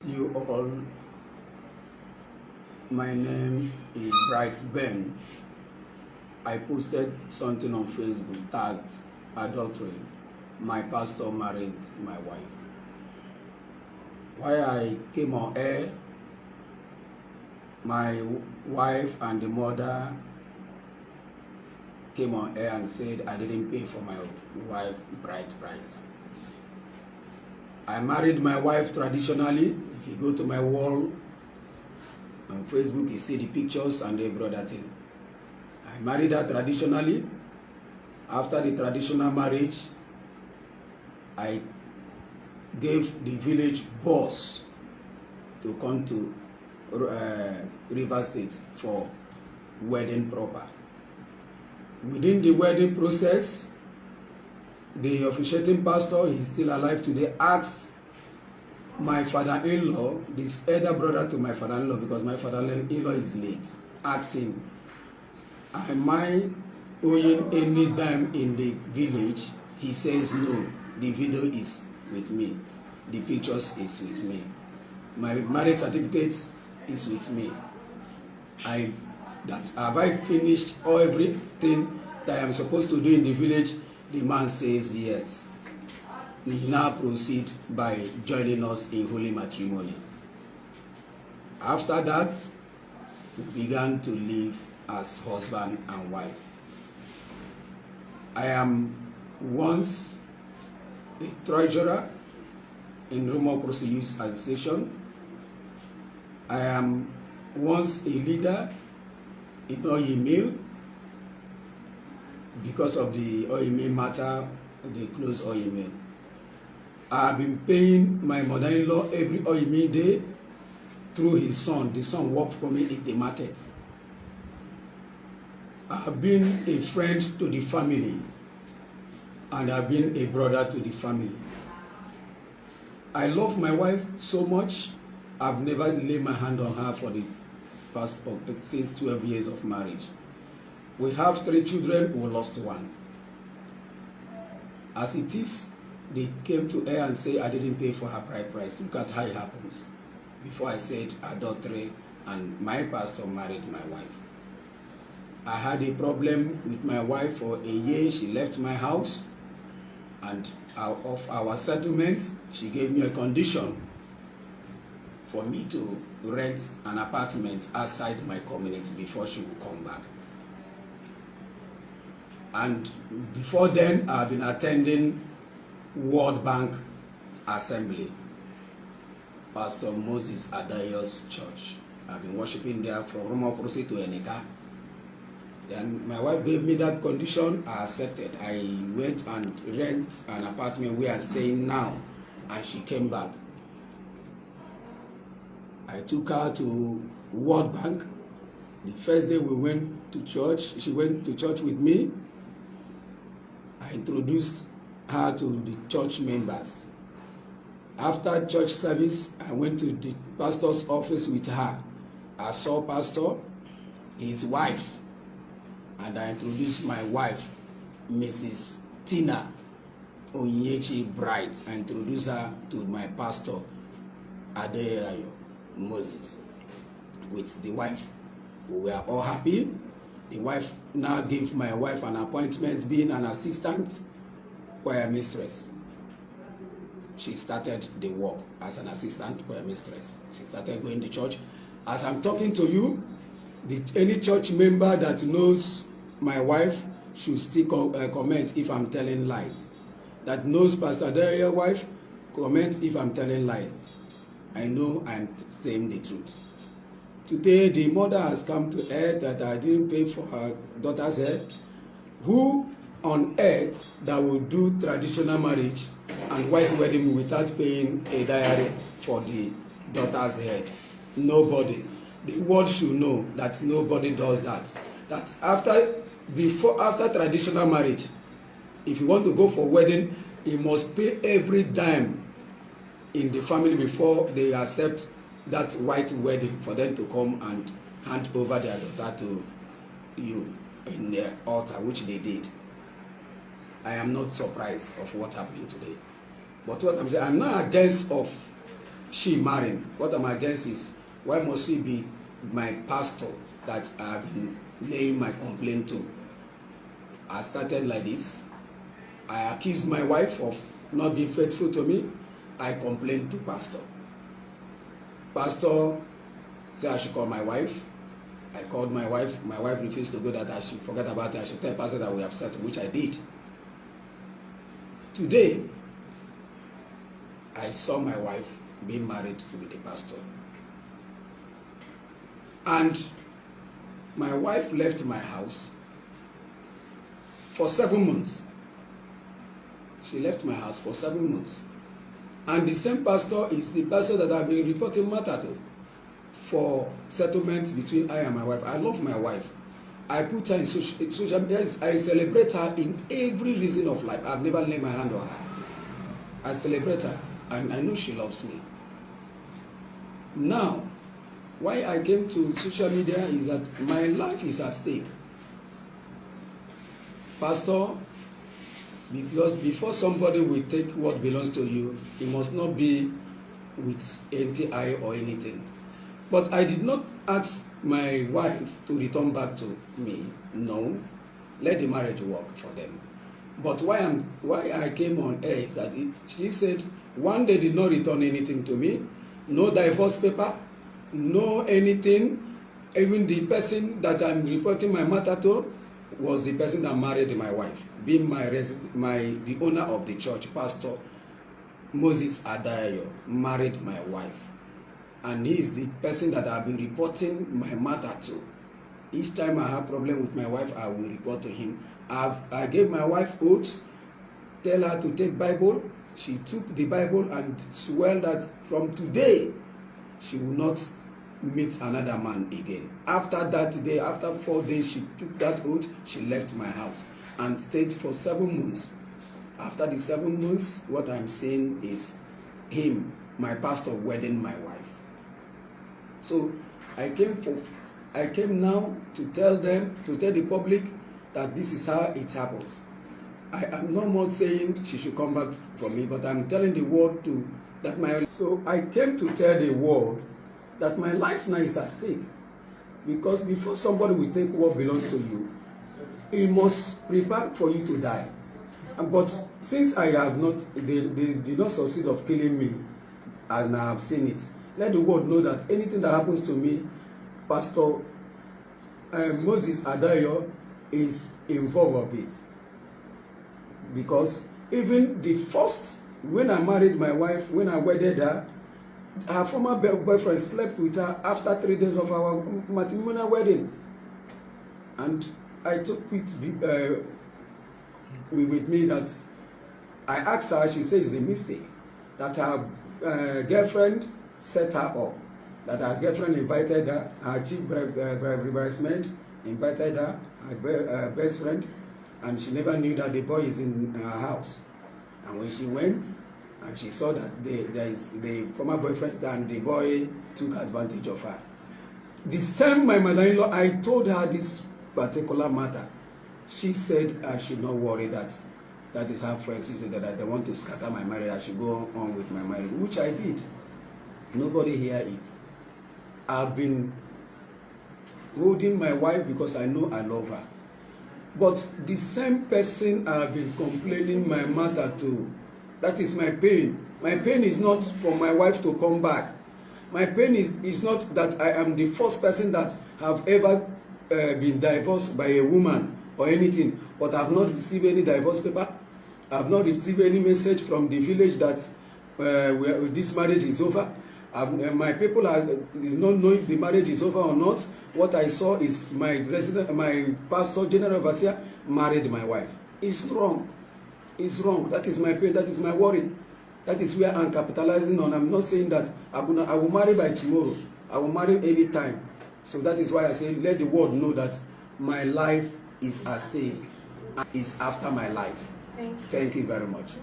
You all, my name is Bright Ben. I posted something on Facebook tagged adultery. My pastor married my wife. Why I came on air, my wife and the mother came on air and said I didn't pay for my wife bride price. I married my wife traditionally. If you go to my wall on Facebook, you see the pictures and every other thing. I married her traditionally. After the traditional marriage, I gave the village boss to come to Rivers State for wedding proper. Within the wedding process, the officiating pastor, he's still alive today, asked my father-in-law, this elder brother to my father-in-law, because my father-in-law is late, asked him, am I owing any dime in the village? He says no, the video is with me, the pictures is with me, my marriage certificate is with me. Have I finished everything that I am supposed to do in the village? The man says yes. He now proceed by joining us in holy matrimony. After that, we began to live as husband and wife. I am once a treasurer in Rumokrosi Youth Association. I am once a leader in oil mill. Because of the oil mill matter, they closed oil mill. I have been paying my mother-in-law every oil mill day through his son. The son worked for me in the market. I have been a friend to the family, and I have been a brother to the family. I love my wife so much. I've never laid my hand on her for the past since 12 years of marriage. We have 3 children, we lost 1. As it is, they came to her and say I didn't pay for her bride price. Look at how it happens. Before I said adultery, and my pastor married my wife. I had a problem with my wife for a year. She left my house, and out of our settlement, she gave me a condition for me to rent an apartment outside my community before she would come back. And before then, I've been attending World Bank Assembly, Pastor Moses Adayo's church. I've been worshiping there from Rumokrosi to Eneka. Then my wife gave me that condition. I accepted. I went and rent an apartment where I'm staying now, and she came back. I took her to World Bank. The first day we went to church, she went to church with me. I introduced her to the church members. After church service, I went to the pastor's office with her. I saw pastor, his wife, and I introduced my wife, Mrs. Tina Onyechi Bright. I introduced her to my pastor, Adeyayo Moses, with the wife. We were all happy. The wife now gave my wife an appointment being an assistant choir mistress. She started the work as an assistant choir mistress. She started going to church. As I'm talking to you, any church member that knows my wife should still comment if I'm telling lies. That knows Pastor Daria's wife, comment if I'm telling lies. I know I'm saying the truth. Today, the mother has come to earth that I didn't pay for her daughter's head. Who on earth that will do traditional marriage and white wedding without paying a diary for the daughter's head? Nobody. The world should know that nobody does that. That after traditional marriage, if you want to go for wedding, you must pay every dime in the family before they accept that white wedding for them to come and hand over their daughter to you in their altar, which they did. I am not surprised of what happened today. But what I'm saying, I'm not against of she marrying. What I'm against is, why must she be my pastor that I've been laying my complaint to? I started like this. I accused my wife of not being faithful to me. I complained to pastor. Pastor said I should call my wife. I called my wife. My wife refused to go, that I should forget about it. I should tell pastor that we have settled, which I did. Today, I saw my wife being married with the pastor. And my wife left my house for 7 months. She left my house for 7 months. And the same pastor is the pastor that I've been reporting matter to for settlement between I and my wife. I love my wife. I put her in social media. I celebrate her in every reason of life. I've never laid my hand on her. I celebrate her, and I know she loves me. Now, why I came to social media is that my life is at stake. Pastor, because before somebody will take what belongs to you, it must not be with anti-eye or anything. But I did not ask my wife to return back to me. No, let the marriage work for them. But why I came on air is that she said, one, they did not return anything to me, no divorce paper, no anything. Even the person that I'm reporting my matter to was the person that married my wife, being the owner of the church, Pastor Moses Adayo, married my wife. And he is the person that I've been reporting my matter to. Each time I have problem with my wife, I will report to him. I gave my wife oath, tell her to take Bible. She took the Bible and swore that from today, she will not meet another man again. After that day, after 4 days, she took that oath, she left my house and stayed for 7 months. After the 7 months, what I'm saying is him, my pastor, wedding my wife. So I came now to tell them, to tell the public that this is how it happens. I am no more saying she should come back for me, but I'm telling the world so I came to tell the world that my life now is at stake. Because before somebody will take what belongs to you, he must prepare for you to die. But since they did not succeed of killing me, and I have seen it, let the world know that anything that happens to me, Pastor Moses Adayo is involved with it. Because even the first, when I married my wife, when I wedded her, her former boyfriend slept with her after 3 days of our matrimonial wedding. And I took it with me that I asked her, she said it's a mistake, that her girlfriend set her up, that her girlfriend invited her, her chief bridesmaid invited her, her best friend, and she never knew that the boy is in her house. And when she went and she saw that the former boyfriend and the boy took advantage of her. The same my mother-in-law, I told her this particular matter. She said I should not worry, that is her friends. She said that they want to scatter my marriage, I should go on with my marriage, which I did. Nobody hear it. I've been holding my wife because I know I love her. But the same person I've been complaining my matter to, that is my pain. My pain is not for my wife to come back. My pain is not that I am the first person that have ever been divorced by a woman or anything, but I have not received any divorce paper. I have not received any message from the village that this marriage is over. My people did not know if the marriage is over or not. What I saw is my pastor, General Vasia, married my wife. It's wrong. It's wrong. That is my pain. That is my worry. That is where I'm capitalizing on. I'm not saying that I will marry by tomorrow. I will marry any time. So that is why I say, let the world know that my life is at stake. Is after my life. Thank you. Thank you very much.